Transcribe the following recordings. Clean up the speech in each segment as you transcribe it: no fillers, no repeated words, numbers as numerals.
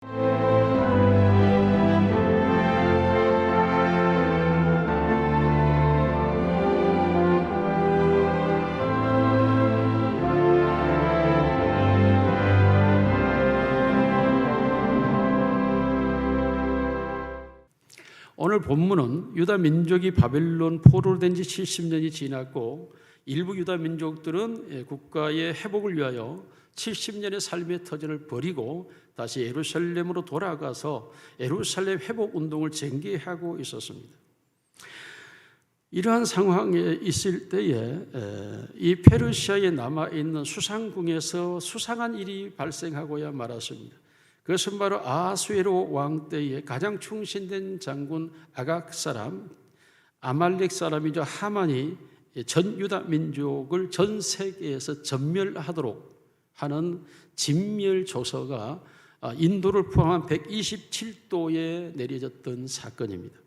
오늘 본문은 유다 민족이 바벨론 포로로 된 지 70년이 지났고 일부 유다 민족들은 국가의 회복을 위하여 70년의 삶의 터전을 버리고 다시 예루살렘으로 돌아가서 예루살렘 회복 운동을 전개하고 있었습니다. 이러한 상황에 있을 때에 이 페르시아에 남아있는 수상궁에서 수상한 일이 발생하고야 말았습니다. 그것은 바로 아수에로 왕 때에 가장 충신된 장군 아각 사람, 아말렉 사람이죠. 하만이 전 유다 민족을 전 세계에서 전멸하도록 하는 진멸 조서가 인도를 포함한 127도에 내려졌던 사건입니다.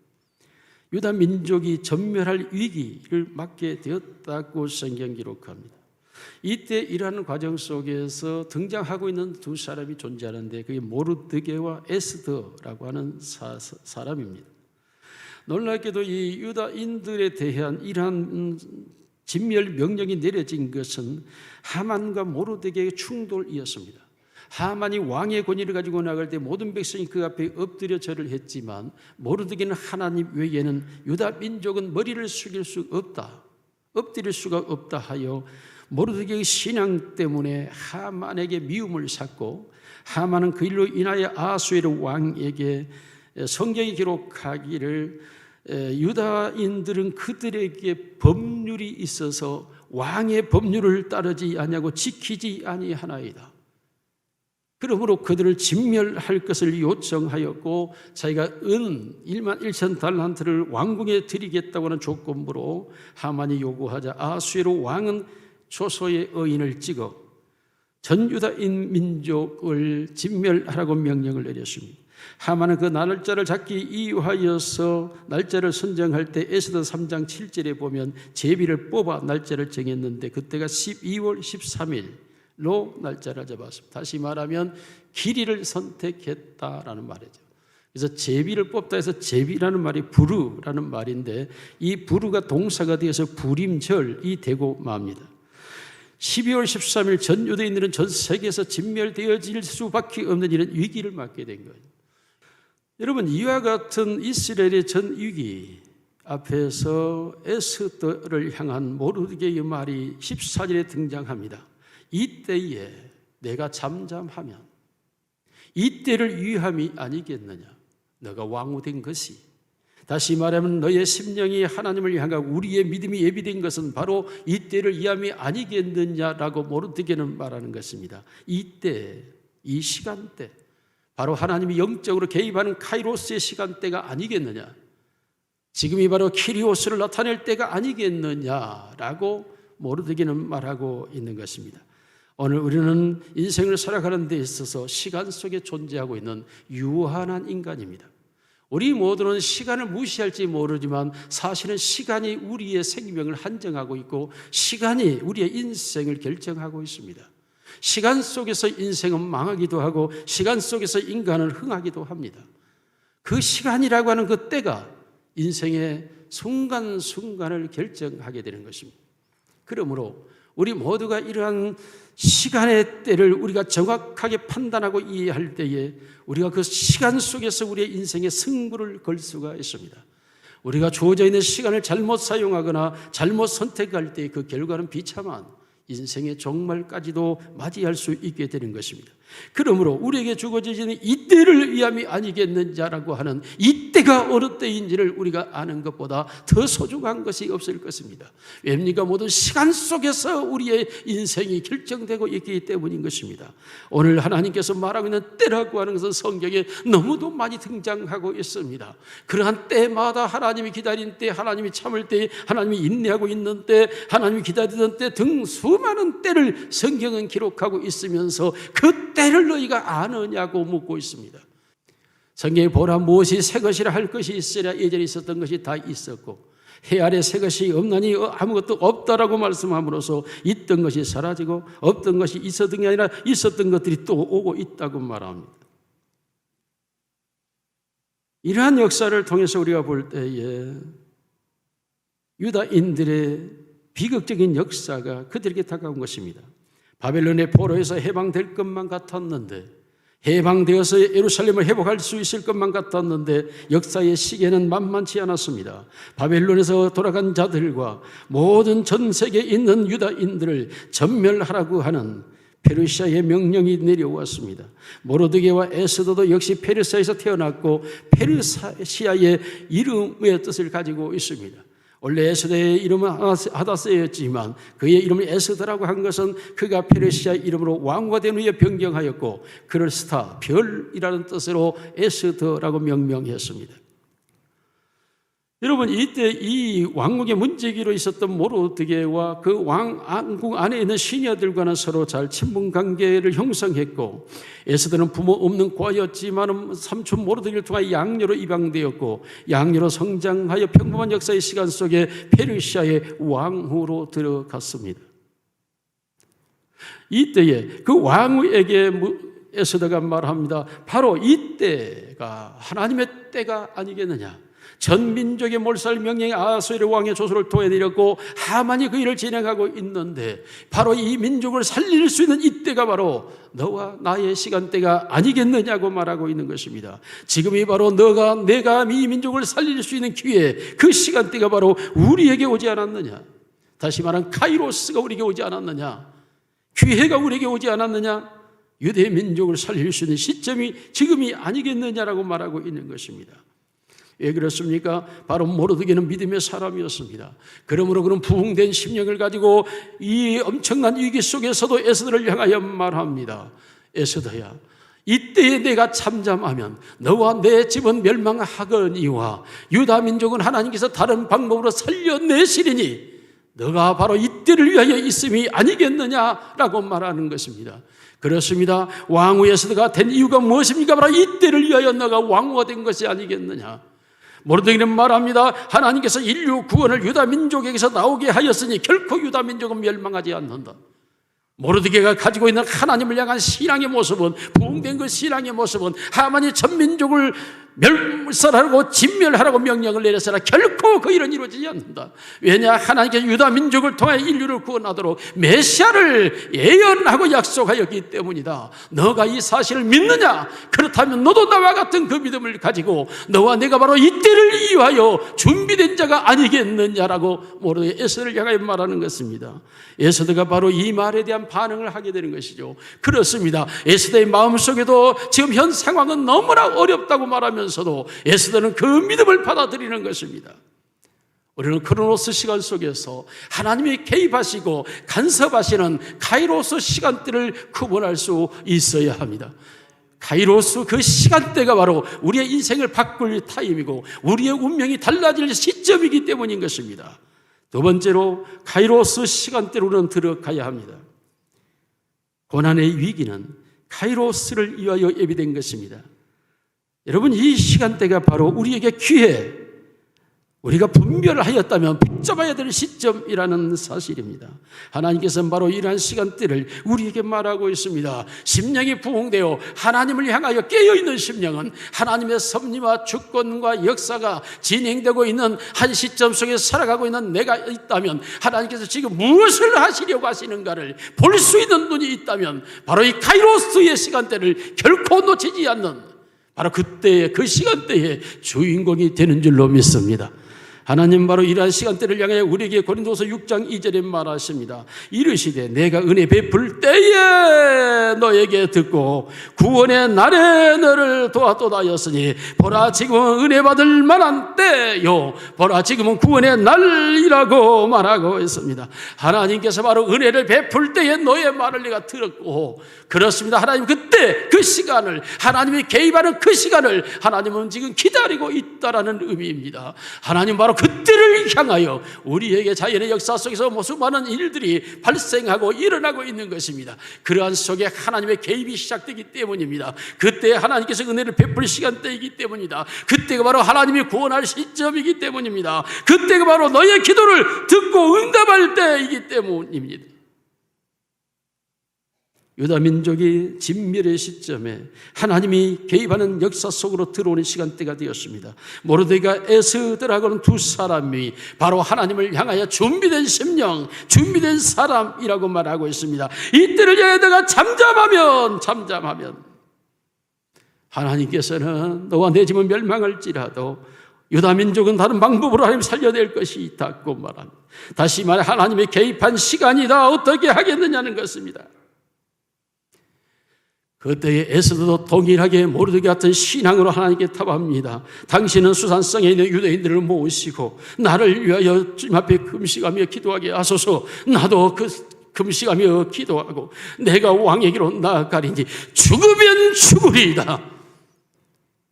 유다 민족이 전멸할 위기를 맞게 되었다고 성경 기록합니다. 이때 일하는 과정 속에서 등장하고 있는 두 사람이 존재하는데 그게 모르드게와 에스더라고 하는 사람입니다. 놀랍게도 이 유다인들에 대한 이러한 진멸 명령이 내려진 것은 하만과 모르드게의 충돌이었습니다. 하만이 왕의 권위를 가지고 나갈 때 모든 백성이 그 앞에 엎드려 절을 했지만 모르드게는 하나님 외에는 유다 민족은 머리를 숙일 수 없다, 엎드릴 수가 없다 하여 모르드게의 신앙 때문에 하만에게 미움을 샀고 하만은 그 일로 인하여 아수에르 왕에게 성경이 기록하기를 유다인들은 그들에게 법률이 있어서 왕의 법률을 따르지 아니하고 지키지 아니하나이다. 그러므로 그들을 진멸할 것을 요청하였고 자기가 은 1만 1천 달란트를 왕궁에 드리겠다고 하는 조건부로 하만이 요구하자 아수에르 왕은 조소의 의인을 찍어 전 유다인 민족을 진멸하라고 명령을 내렸습니다. 하만은 그 날짜를 잡기 이유하여서 날짜를 선정할 때 에스더 3장 7절에 보면 제비를 뽑아 날짜를 정했는데 그때가 12월 13일로 날짜를 잡았습니다. 다시 말하면 길이를 선택했다라는 말이죠. 그래서 제비를 뽑다 해서 제비라는 말이 부르라는 말인데 이 부르가 동사가 되어서 부림절이 되고 맙니다. 12월 13일 전 유대인들은 전 세계에서 진멸되어질 수밖에 없는 이런 위기를 맞게 된 거예요. 여러분, 이와 같은 이스라엘의 전 위기 앞에서 에스더를 향한 모르드게의 말이 14절에 등장합니다. 이때에 내가 잠잠하면 이때를 위함이 아니겠느냐. 너가 왕후된 것이, 다시 말하면 너의 심령이 하나님을 향하고 우리의 믿음이 예비된 것은 바로 이때를 위함이 아니겠느냐라고 모르드게는 말하는 것입니다. 이때, 이 시간대, 바로 하나님이 영적으로 개입하는 카이로스의 시간대가 아니겠느냐. 지금이 바로 키리오스를 나타낼 때가 아니겠느냐라고 모르드게는 말하고 있는 것입니다. 오늘 우리는 인생을 살아가는 데 있어서 시간 속에 존재하고 있는 유한한 인간입니다. 우리 모두는 시간을 무시할지 모르지만 사실은 시간이 우리의 생명을 한정하고 있고 시간이 우리의 인생을 결정하고 있습니다. 시간 속에서 인생은 망하기도 하고 시간 속에서 인간은 흥하기도 합니다. 그 시간이라고 하는 그 때가 인생의 순간순간을 결정하게 되는 것입니다. 그러므로 우리 모두가 이러한 시간의 때를 우리가 정확하게 판단하고 이해할 때에 우리가 그 시간 속에서 우리의 인생의 승부를 걸 수가 있습니다. 우리가 주어져 있는 시간을 잘못 사용하거나 잘못 선택할 때 그 결과는 비참한 인생의 종말까지도 맞이할 수 있게 되는 것입니다. 그러므로 우리에게 주어지는 이때를 위함이 아니겠느냐라고 하는 이때가 어느 때인지를 우리가 아는 것보다 더 소중한 것이 없을 것입니다. 왜입니까? 모든 시간 속에서 우리의 인생이 결정되고 있기 때문인 것입니다. 오늘 하나님께서 말하고 있는 때라고 하는 것은 성경에 너무도 많이 등장하고 있습니다. 그러한 때마다 하나님이 기다린 때, 하나님이 참을 때, 하나님이 인내하고 있는 때, 하나님이 기다리던 때 등 수많은 때를 성경은 기록하고 있으면서 그 때를 너희가 아느냐고 묻고 있습니다. 성경에 보라, 무엇이 새 것이라 할 것이 있으랴. 예전에 있었던 것이 다 있었고 해 아래 새 것이 없나니 아무것도 없다라고 말씀함으로써 있던 것이 사라지고 없던 것이 있었던 게 아니라 있었던 것들이 또 오고 있다고 말합니다. 이러한 역사를 통해서 우리가 볼 때에 유다인들의 비극적인 역사가 그들에게 다가온 것입니다. 바벨론의 포로에서 해방될 것만 같았는데, 해방되어서 예루살렘을 회복할 수 있을 것만 같았는데 역사의 시계는 만만치 않았습니다. 바벨론에서 돌아간 자들과 모든 전 세계에 있는 유다인들을 전멸하라고 하는 페르시아의 명령이 내려왔습니다. 모르드게와 에스더도 역시 페르시아에서 태어났고 페르시아의 이름의 뜻을 가지고 있습니다. 원래 에스더의 이름은 하다스였지만 그의 이름을 에스더라고 한 것은 그가 페르시아 이름으로 왕후가 된 후에 변경하였고 그를 스타, 별이라는 뜻으로 에스더라고 명명했습니다. 여러분, 이때 이 왕국의 문제기로 있었던 모르드게와 그 왕국 안에 있는 시녀들과는 서로 잘 친분관계를 형성했고, 에스더는 부모 없는 과였지만 삼촌 모르드게를 통하여 양녀로 입양되었고 양녀로 성장하여 평범한 역사의 시간 속에 페르시아의 왕후로 들어갔습니다. 이때에 그 왕후에게 에스더가 말합니다. 바로 이때가 하나님의 때가 아니겠느냐. 전 민족의 몰살 명령이 아하수에르 왕의 조소를 통해 내렸고 하만이 그 일을 진행하고 있는데 바로 이 민족을 살릴 수 있는 이때가 바로 너와 나의 시간대가 아니겠느냐고 말하고 있는 것입니다. 지금이 바로 내가 이 민족을 살릴 수 있는 기회, 그 시간대가 바로 우리에게 오지 않았느냐. 다시 말하면 카이로스가 우리에게 오지 않았느냐. 기회가 우리에게 오지 않았느냐. 유대 민족을 살릴 수 있는 시점이 지금이 아니겠느냐라고 말하고 있는 것입니다. 왜 그렇습니까? 바로 모르드게는 믿음의 사람이었습니다. 그러므로 그런 부흥된 심령을 가지고 이 엄청난 위기 속에서도 에스더를 향하여 말합니다. 에스더야, 이때에 내가 잠잠하면 너와 내 집은 멸망하거니와 유다 민족은 하나님께서 다른 방법으로 살려내시리니 너가 바로 이때를 위하여 있음이 아니겠느냐라고 말하는 것입니다. 그렇습니다. 왕후 에스더가 된 이유가 무엇입니까? 바로 이때를 위하여 너가 왕후가 된 것이 아니겠느냐. 모르드게는 말합니다. 하나님께서 인류 구원을 유다 민족에게서 나오게 하였으니 결코 유다 민족은 멸망하지 않는다. 모르드게가 가지고 있는 하나님을 향한 신앙의 모습은, 부흥된 그 신앙의 모습은 하만이 전 민족을 멸살하라고 진멸하라고 명령을 내렸으나 결코 그 일은 이루어지지 않는다. 왜냐? 하나님께서 유다 민족을 통해 인류를 구원하도록 메시아를 예언하고 약속하였기 때문이다. 너가 이 사실을 믿느냐? 그렇다면 너도 나와 같은 그 믿음을 가지고 너와 내가 바로 이때를 위하여 준비된 자가 아니겠느냐라고 모르드게 에스더를 향하여 말하는 것입니다. 에스더가 바로 이 말에 대한 반응을 하게 되는 것이죠. 그렇습니다. 에스더의 마음속에도 지금 현 상황은 너무나 어렵다고 말하면서도 에스더는 그 믿음을 받아들이는 것입니다. 우리는 크로노스 시간 속에서 하나님이 개입하시고 간섭하시는 카이로스 시간대를 구분할 수 있어야 합니다. 카이로스 그 시간대가 바로 우리의 인생을 바꿀 타임이고 우리의 운명이 달라질 시점이기 때문인 것입니다. 두 번째로 카이로스 시간대로 우리는 들어가야 합니다. 고난의 위기는 카이로스를 위하여 예비된 것입니다. 여러분, 이 시간대가 바로 우리에게 기회, 우리가 분별하였다면 붙잡아야 될 시점이라는 사실입니다. 하나님께서는 바로 이러한 시간대를 우리에게 말하고 있습니다. 심령이 부흥되어 하나님을 향하여 깨어있는 심령은 하나님의 섭리와 주권과 역사가 진행되고 있는 한 시점 속에 살아가고 있는 내가 있다면, 하나님께서 지금 무엇을 하시려고 하시는가를 볼 수 있는 눈이 있다면 바로 이 카이로스의 시간대를 결코 놓치지 않는, 바로 그때의 그 시간대의 주인공이 되는 줄로 믿습니다. 하나님 바로 이러한 시간대를 향해 우리에게 고린도서 6장 2절에 말하십니다. 이르시되 내가 은혜 베풀 때에 너에게 듣고 구원의 날에 너를 도왔도다였으니 보라 지금은 은혜 받을 만한 때요, 보라 지금은 구원의 날이라고 말하고 있습니다. 하나님께서 바로 은혜를 베풀 때에 너의 말을 내가 들었고, 그렇습니다. 하나님 그때 그 시간을, 하나님이 개입하는 그 시간을 하나님은 지금 기다리고 있다라는 의미입니다. 하나님 바로 그때를 향하여 우리에게 자연의 역사 속에서 수많은 일들이 발생하고 일어나고 있는 것입니다. 그러한 속에 하나님의 개입이 시작되기 때문입니다. 그때 하나님께서 은혜를 베풀 시간대이기 때문이다. 그때가 바로 하나님이 구원할 시점이기 때문입니다. 그때가 바로 너의 기도를 듣고 응답할 때이기 때문입니다. 유다 민족이 진멸의 시점에 하나님이 개입하는 역사 속으로 들어오는 시간대가 되었습니다. 모르드게가 에스더라고는 두 사람이 바로 하나님을 향하여 준비된 심령, 준비된 사람이라고 말하고 있습니다. 이때를 향해 내가 잠잠하면 하나님께서는 너와 내 집은 멸망할지라도 유다 민족은 다른 방법으로 하나님 살려낼 것이 있다고 말합니다. 다시 말해 하나님의 개입한 시간이다. 어떻게 하겠느냐는 것입니다. 그때에 에스더도 동일하게 모르드게 같은 신앙으로 하나님께 탑합니다. 당신은 수산성에 있는 유대인들을 모으시고 나를 위하여 주님 앞에 금식하며 기도하게 하소서. 나도 금식하며 기도하고 내가 왕에게로 나아가리니 죽으면 죽으리이다.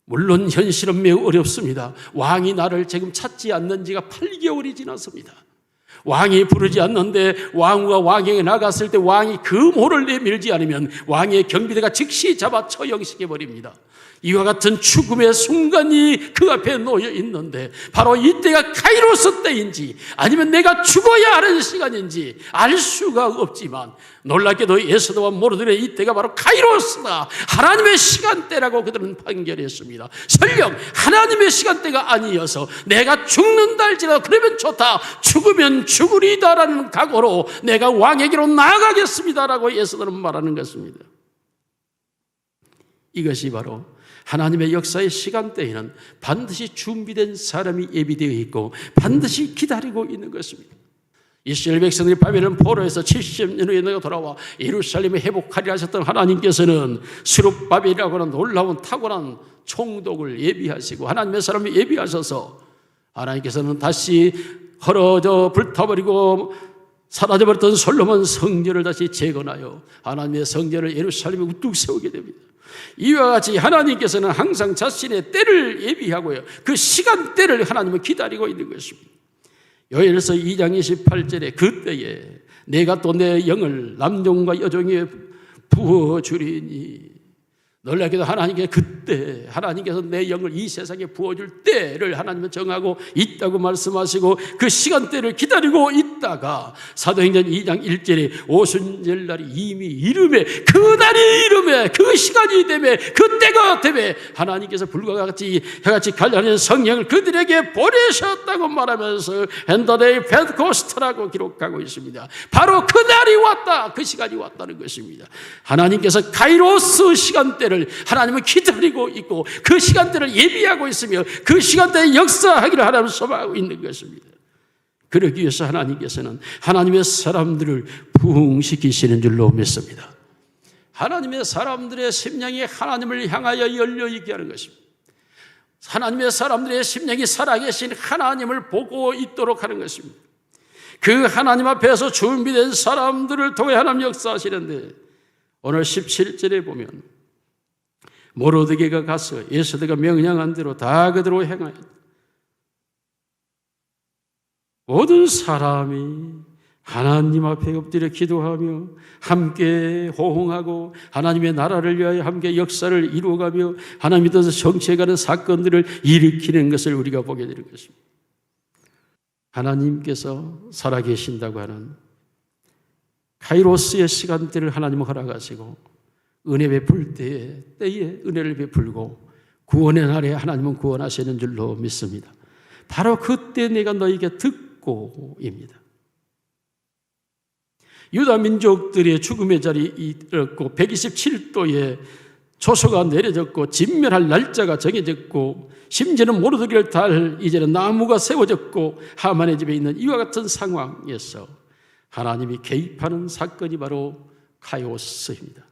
물론 현실은 매우 어렵습니다. 왕이 나를 지금 찾지 않는 지가 8개월이 지났습니다. 왕이 부르지 않는데 왕후가 왕에게 나갔을 때 왕이 그 모를 내밀지 않으면 왕의 경비대가 즉시 잡아 처형시켜버립니다. 이와 같은 죽음의 순간이 그 앞에 놓여 있는데 바로 이때가 카이로스 때인지 아니면 내가 죽어야 하는 시간인지 알 수가 없지만 놀랍게도 에스더와 모르드게 이때가 바로 카이로스다. 하나님의 시간대라고 그들은 판결했습니다. 설령 하나님의 시간대가 아니어서 내가 죽는다 할지라도 그러면 좋다. 죽으면 죽으리다라는 각오로 내가 왕에게로 나아가겠습니다라고 에스더는 말하는 것입니다. 이것이 바로 하나님의 역사의 시간대에는 반드시 준비된 사람이 예비되어 있고 반드시 기다리고 있는 것입니다. 이스라엘 백성들이 바벨론 포로에서 70년 후에 내가 돌아와 예루살렘을 회복하리라 하셨던 하나님께서는 스룹바벨이라고 하는 놀라운 탁월한 총독을 예비하시고 하나님의 사람을 예비하셔서 하나님께서는 다시 헐어져 불타버리고 사라져버렸던 솔로몬 성전을 다시 재건하여 하나님의 성전을 예루살렘에 우뚝 세우게 됩니다. 이와 같이 하나님께서는 항상 자신의 때를 예비하고요, 그 시간대를 하나님은 기다리고 있는 것입니다. 요엘서 2장 28절에 그때에 내가 또 내 영을 남종과 여종에 부어주리니, 놀랍게도 하나님께 그때 하나님께서 내 영을 이 세상에 부어줄 때를 하나님은 정하고 있다고 말씀하시고 그 시간대를 기다리고 있다가 사도행전 2장 1절에 오순절날이 이미 이름에 그 날이 이름에 그 시간이 되매 그 때가 되매 하나님께서 불과 같이 해같이 갈라는 성령을 그들에게 보내셨다고 말하면서 And the day Pentecost라고 기록하고 있습니다. 바로 그 날이 왔다, 그 시간이 왔다는 것입니다. 하나님께서 카이로스 시간대를 하나님은 기다리고 있고 그 시간대를 예비하고 있으며 그 시간대에 역사하기를 하나님은 소망하고 있는 것입니다. 그러기 위해서 하나님께서는 하나님의 사람들을 부흥시키시는 줄로 믿습니다. 하나님의 사람들의 심령이 하나님을 향하여 열려있게 하는 것입니다. 하나님의 사람들의 심령이 살아계신 하나님을 보고 있도록 하는 것입니다. 그 하나님 앞에서 준비된 사람들을 통해 하나님 역사하시는데 오늘 17절에 보면 모르드게가 가서 에스더가 명령한 대로 다 그대로 행하였다. 모든 사람이 하나님 앞에 엎드려 기도하며 함께 호응하고 하나님의 나라를 위하여 함께 역사를 이루어가며 하나님의 뜻을 성취해가는 사건들을 일으키는 것을 우리가 보게 되는 것입니다. 하나님께서 살아계신다고 하는 카이로스의 시간대를 하나님은 허락하시고 은혜 베풀 때에 은혜를 베풀고 구원의 날에 하나님은 구원하시는 줄로 믿습니다. 바로 그때 내가 너에게 듣고입니다. 유다 민족들의 죽음의 자리에 이르렀고 127도의 조소가 내려졌고 진멸할 날짜가 정해졌고 심지어는 모르드게를 달 이제는 나무가 세워졌고 하만의 집에 있는 이와 같은 상황에서 하나님이 개입하는 사건이 바로 카이로스입니다.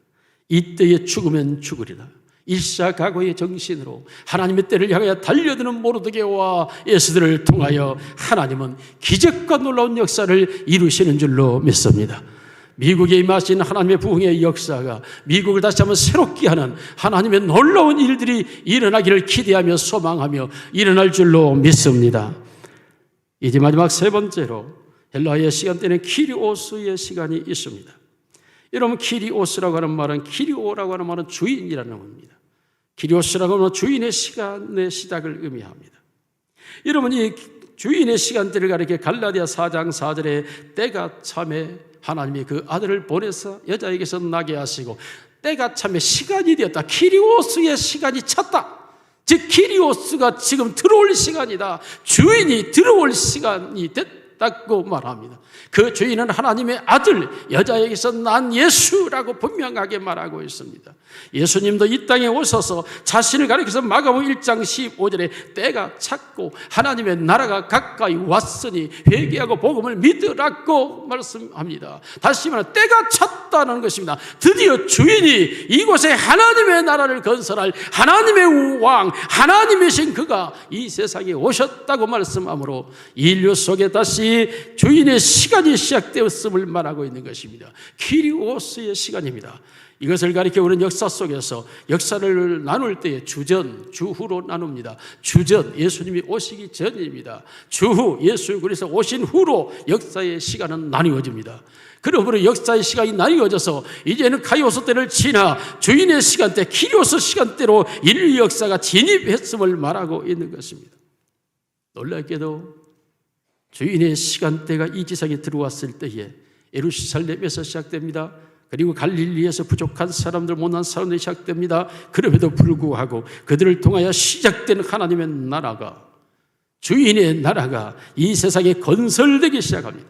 이때에 죽으면 죽으리라. 일사각오의 정신으로 하나님의 때를 향하여 달려드는 모르드게와 에스더를 통하여 하나님은 기적과 놀라운 역사를 이루시는 줄로 믿습니다. 미국에 임하신 하나님의 부흥의 역사가 미국을 다시 한번 새롭게 하는 하나님의 놀라운 일들이 일어나기를 기대하며 소망하며 일어날 줄로 믿습니다. 이제 마지막 세 번째로 헬라의 시간대는 키리오스의 시간이 있습니다. 여러분, 키리오스라고 하는 말은 키리오라고 하는 말은 주인이라는 겁니다. 키리오스라고 하는 주인의 시간의 시작을 의미합니다. 여러분, 이 주인의 시간대를 가리켜 갈라디아 4장 4절에 때가 참에 하나님이 그 아들을 보내서 여자에게서 나게 하시고 때가 참에 시간이 되었다. 키리오스의 시간이 찼다. 즉 키리오스가 지금 들어올 시간이다. 주인이 들어올 시간이 됐다고 말합니다. 그 주인은 하나님의 아들, 여자에게서 난 예수라고 분명하게 말하고 있습니다. 예수님도 이 땅에 오셔서 자신을 가리켜서 마가복음 1장 15절에 때가 찼고 하나님의 나라가 가까이 왔으니 회개하고 복음을 믿으라고 말씀합니다. 다시 말하면 때가 찼다는 것입니다. 드디어 주인이 이곳에 하나님의 나라를 건설할 하나님의 왕, 하나님이신 그가 이 세상에 오셨다고 말씀하므로 인류 속에 다시 주인의 시간이 시작되었음을 말하고 있는 것입니다. 키리오스의 시간입니다. 이것을 가리켜 우리는 역사 속에서 역사를 나눌 때에 주전, 주후로 나눕니다. 주전, 예수님이 오시기 전입니다. 주후, 예수 그리스도 오신 후로 역사의 시간은 나뉘어집니다. 그러므로 역사의 시간이 나뉘어져서 이제는 카이오스 때를 지나 주인의 시간대, 키리오스 시간대로 인류 역사가 진입했음을 말하고 있는 것입니다. 놀랍게도 주인의 시간대가 이 지상에 들어왔을 때에 예루살렘에서 시작됩니다. 그리고 갈릴리에서 부족한 사람들, 못난 사람들이 시작됩니다. 그럼에도 불구하고 그들을 통하여 시작된 하나님의 나라가, 주인의 나라가 이 세상에 건설되기 시작합니다.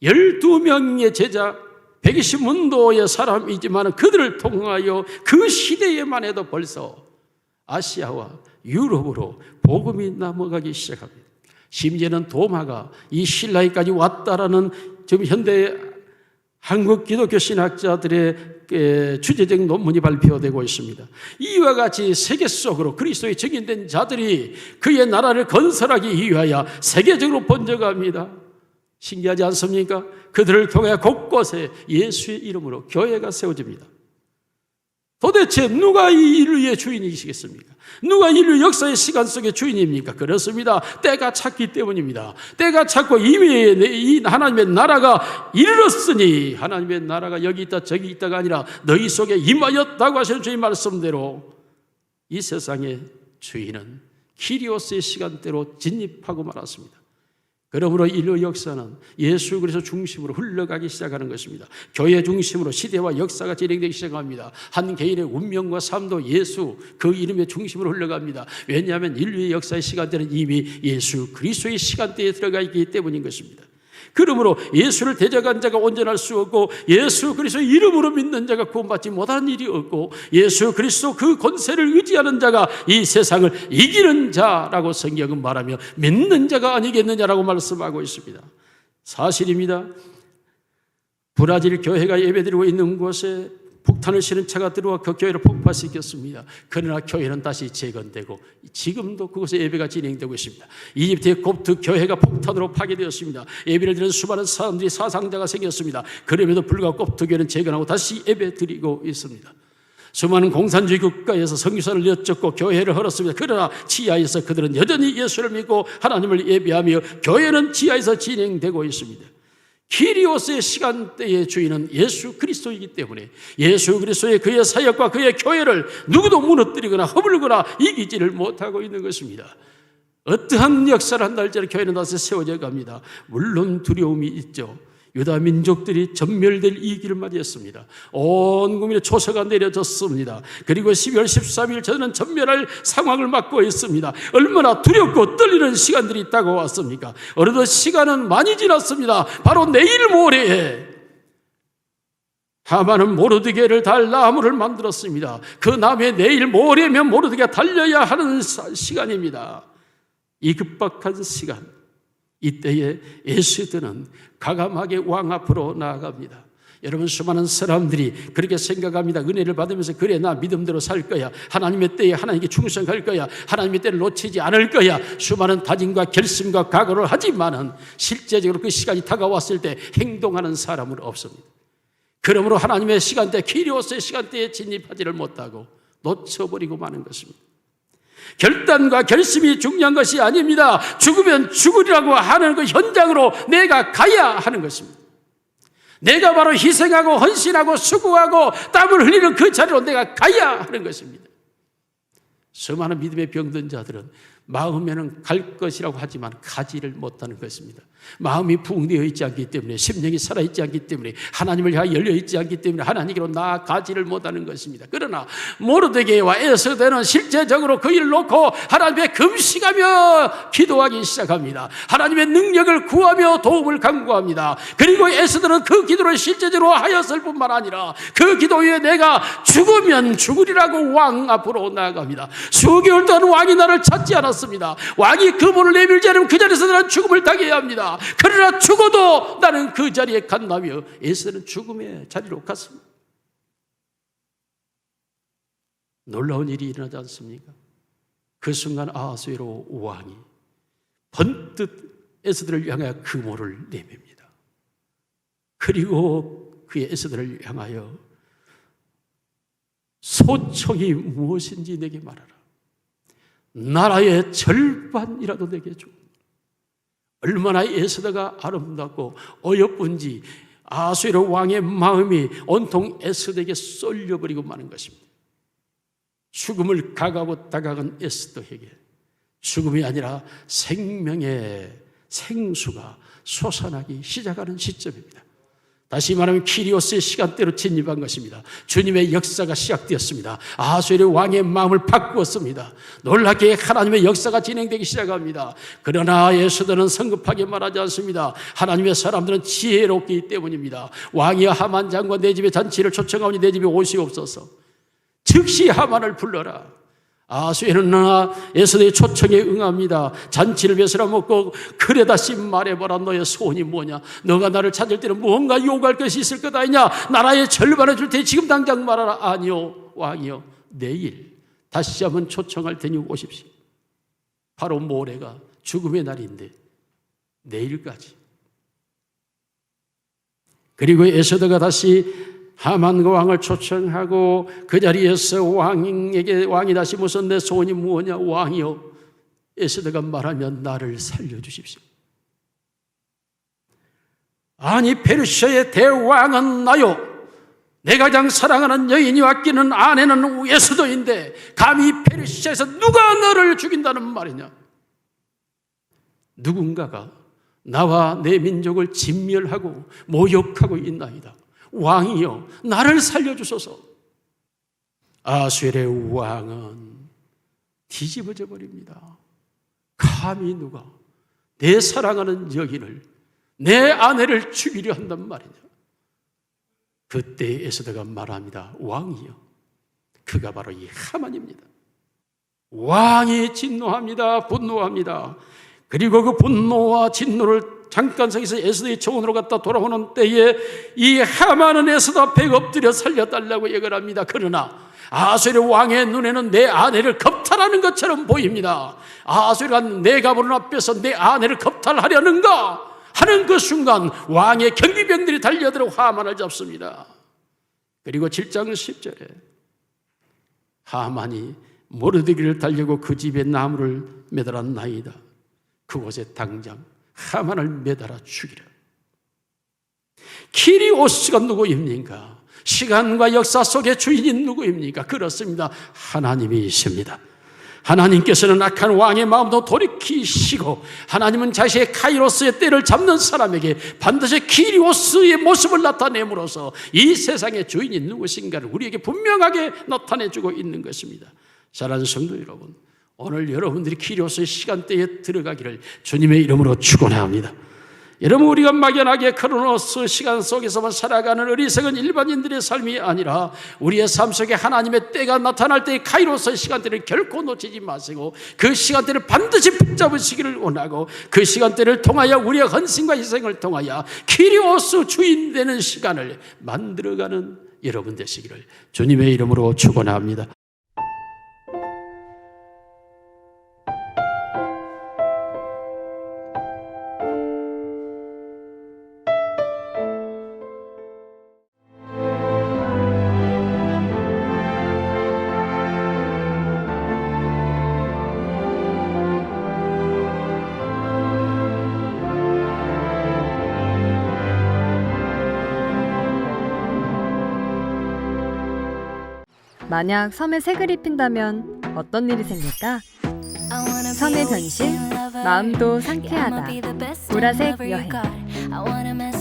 12명의 제자, 120문도의 사람이지만 그들을 통하여 그 시대에만 해도 벌써 아시아와 유럽으로 복음이 넘어가기 시작합니다. 심지어는 도마가 이 신라에까지 왔다라는 지금 현대 한국 기독교 신학자들의 주제적 논문이 발표되고 있습니다. 이와 같이 세계 속으로 그리스도의 증인된 자들이 그의 나라를 건설하기 위하여 세계적으로 번져갑니다. 신기하지 않습니까? 그들을 통해 곳곳에 예수의 이름으로 교회가 세워집니다. 도대체 누가 이 인류의 주인이시겠습니까? 누가 인류 역사의 시간 속의 주인입니까? 그렇습니다. 때가 찼기 때문입니다. 때가 찼고 이미 이 하나님의 나라가 이르렀으니, 하나님의 나라가 여기 있다 저기 있다가 아니라 너희 속에 임하였다고 하시는 주의 말씀대로 이 세상의 주인은 키리오스의 시간대로 진입하고 말았습니다. 그러므로 인류 역사는 예수 그리스도 중심으로 흘러가기 시작하는 것입니다. 교회 중심으로 시대와 역사가 진행되기 시작합니다. 한 개인의 운명과 삶도 예수 그 이름의 중심으로 흘러갑니다. 왜냐하면 인류의 역사의 시간대는 이미 예수 그리스도의 시간대에 들어가 있기 때문인 것입니다. 그러므로 예수를 대적한 자가 온전할 수 없고 예수 그리스도 이름으로 믿는 자가 구원받지 못하는 일이 없고 예수 그리스도 그 권세를 의지하는 자가 이 세상을 이기는 자라고 성경은 말하며 믿는 자가 아니겠느냐라고 말씀하고 있습니다. 사실입니다. 브라질 교회가 예배드리고 있는 곳에 폭탄을 실은 차가 들어와 그 교회를 폭파시켰습니다. 그러나 교회는 다시 재건되고 지금도 그곳에 예배가 진행되고 있습니다. 이집트의 곱트 교회가 폭탄으로 파괴되었습니다. 예배를 드리는 수많은 사람들이 사상자가 생겼습니다. 그럼에도 불구하고 곱트 교회는 재건하고 다시 예배 드리고 있습니다. 수많은 공산주의 국가에서 선교사를 여쭙고 교회를 헐었습니다. 그러나 지하에서 그들은 여전히 예수를 믿고 하나님을 예배하며 교회는 지하에서 진행되고 있습니다. 키리오스의 시간대의 주인은 예수 그리스도이기 때문에 예수 그리스도의 그의 사역과 그의 교회를 누구도 무너뜨리거나 허물거나 이기지를 못하고 있는 것입니다. 어떠한 역사를 한다 할지라도 교회는 다시 세워져 갑니다. 물론 두려움이 있죠. 유다 민족들이 전멸될 이 길을 맞이했습니다. 온 국민의 초소가 내려졌습니다. 그리고 12월 13일 저는 전멸할 상황을 맞고 있습니다. 얼마나 두렵고 떨리는 시간들이 다가왔습니까? 어느덧 시간은 많이 지났습니다. 바로 내일 모레에 하만은 모르드게를 달 나무를 만들었습니다. 그 나무에 내일 모레면 모르드게가 달려야 하는 시간입니다. 이 급박한 시간, 이때에 에스더는 과감하게 왕 앞으로 나아갑니다. 여러분, 수많은 사람들이 그렇게 생각합니다. 은혜를 받으면서 그래 나 믿음대로 살 거야, 하나님의 때에 하나님께 충성할 거야, 하나님의 때를 놓치지 않을 거야, 수많은 다짐과 결심과 각오를 하지만은 실제적으로 그 시간이 다가왔을 때 행동하는 사람은 없습니다. 그러므로 하나님의 시간대, 키리오스의 시간대에 진입하지를 못하고 놓쳐버리고 마는 것입니다. 결단과 결심이 중요한 것이 아닙니다. 죽으면 죽으리라고 하는 그 현장으로 내가 가야 하는 것입니다. 내가 바로 희생하고 헌신하고 수고하고 땀을 흘리는 그 자리로 내가 가야 하는 것입니다. 수많은 믿음의 병든 자들은 마음에는 갈 것이라고 하지만 가지를 못하는 것입니다. 마음이 부흥되어 있지 않기 때문에, 심령이 살아있지 않기 때문에, 하나님을 향해 열려있지 않기 때문에 하나님께로 나아가지를 못하는 것입니다. 그러나 모르드게와 에스더는 실제적으로 그 일을 놓고 하나님의 금식하며 기도하기 시작합니다. 하나님의 능력을 구하며 도움을 간구합니다. 그리고 에스더는 그 기도를 실제적으로 하였을 뿐만 아니라 그 기도 위에 내가 죽으면 죽으리라고 왕 앞으로 나아갑니다. 수개월 동안 왕이 나를 찾지 않았습니다. 왕이 그 문을 내밀지 않으면 그 자리에서 나는 죽음을 당해야 합니다. 그러나 죽어도 나는 그 자리에 간다며 에스더는 죽음의 자리로 갔습니다. 놀라운 일이 일어나지 않습니까? 그 순간 아하수에로 왕이 번뜩 에스더를 향하여 금호를 내밉니다. 그리고 그의 에스더를 향하여 소총이 무엇인지 내게 말하라. 나라의 절반이라도 내게 줘. 얼마나 에스더가 아름답고 어여쁜지 아하수에로 왕의 마음이 온통 에스더에게 쏠려버리고 마는 것입니다. 죽음을 각하고 다가간 에스더에게 죽음이 아니라 생명의 생수가 솟아나기 시작하는 시점입니다. 다시 말하면 키리오스의 시간대로 진입한 것입니다. 주님의 역사가 시작되었습니다. 아하수에로 왕의 마음을 바꾸었습니다. 놀랍게 하나님의 역사가 진행되기 시작합니다. 그러나 에스더는 성급하게 말하지 않습니다. 하나님의 사람들은 지혜롭기 때문입니다. 왕이 하만 장관 내 집에 잔치를 초청하오니 내 집에 오시옵소서. 즉시 하만을 불러라. 아하수에는 에스더의 초청에 응합니다. 잔치를 베풀어 먹고 그래 다시 말해봐라. 너의 소원이 뭐냐? 너가 나를 찾을 때는 무언가 요구할 것이 있을 것 아니냐? 나라의 절반을 줄 테니 지금 당장 말하라. 아니요 왕이요, 내일 다시 한번 초청할 테니 오십시오. 바로 모레가 죽음의 날인데 내일까지. 그리고 에스더가 다시 하만과 왕을 초청하고 그 자리에서 왕이 다시 무슨 내 소원이 무엇냐? 왕이요, 에스더가 말하면 나를 살려주십시오. 아니 페르시아의 대왕은 나요, 내가 가장 사랑하는 여인이 아끼는 아내는 에스더인데 감히 페르시아에서 누가 너를 죽인다는 말이냐? 누군가가 나와 내 민족을 진멸하고 모욕하고 있나이다. 왕이여, 나를 살려주소서. 아하수에로의 왕은 뒤집어져 버립니다. 감히 누가 내 사랑하는 여인을, 내 아내를 죽이려 한단 말이냐? 그때 에스더가 말합니다. 왕이여, 그가 바로 이 하만입니다. 왕이 진노합니다. 분노합니다. 그리고 그 분노와 진노를 잠깐 서기서 에스더의 초원으로 갔다 돌아오는 때에 이 하만은 에스더 앞에 엎드려 살려달라고 예언합니다. 그러나 아하수에로 왕의 눈에는 내 아내를 겁탈하는 것처럼 보입니다. 아하수에로가 내 가보는 앞에서 내 아내를 겁탈하려는가 하는 그 순간 왕의 경비병들이 달려들어 하만을 잡습니다. 그리고 7장 10절에 하만이 모르드기를 달려고 그 집에 나무를 매달았나이다. 그곳에 당장 하만을 매달아 죽이라. 키리오스가 누구입니까? 시간과 역사 속의 주인이 누구입니까? 그렇습니다. 하나님이십니다. 하나님께서는 악한 왕의 마음도 돌이키시고 하나님은 자신의 카이로스의 때를 잡는 사람에게 반드시 키리오스의 모습을 나타내므로써 이 세상의 주인이 누구신가를 우리에게 분명하게 나타내주고 있는 것입니다. 사랑하는 성도 여러분, 오늘 여러분들이 키리오스의 시간대에 들어가기를 주님의 이름으로 축원합니다. 여러분, 우리가 막연하게 크로노스 시간 속에서만 살아가는 어리석은 일반인들의 삶이 아니라 우리의 삶 속에 하나님의 때가 나타날 때의 카이로스의 시간대를 결코 놓치지 마시고 그 시간대를 반드시 붙잡으시기를 원하고 그 시간대를 통하여 우리의 헌신과 희생을 통하여 키리오스 주인 되는 시간을 만들어가는 여러분 되시기를 주님의 이름으로 축원합니다. 만약 섬에 색을 입힌다면 어떤 일이 생길까? 선의 변신, 마음도 상쾌하다. 보라색 여행.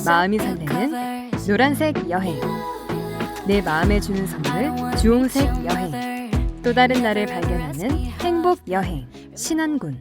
마음이 설레는 노란색 여행. 내 마음에 주는 선물, 주홍색 여행. 또 다른 나를 발견하는 행복 여행. 신안군.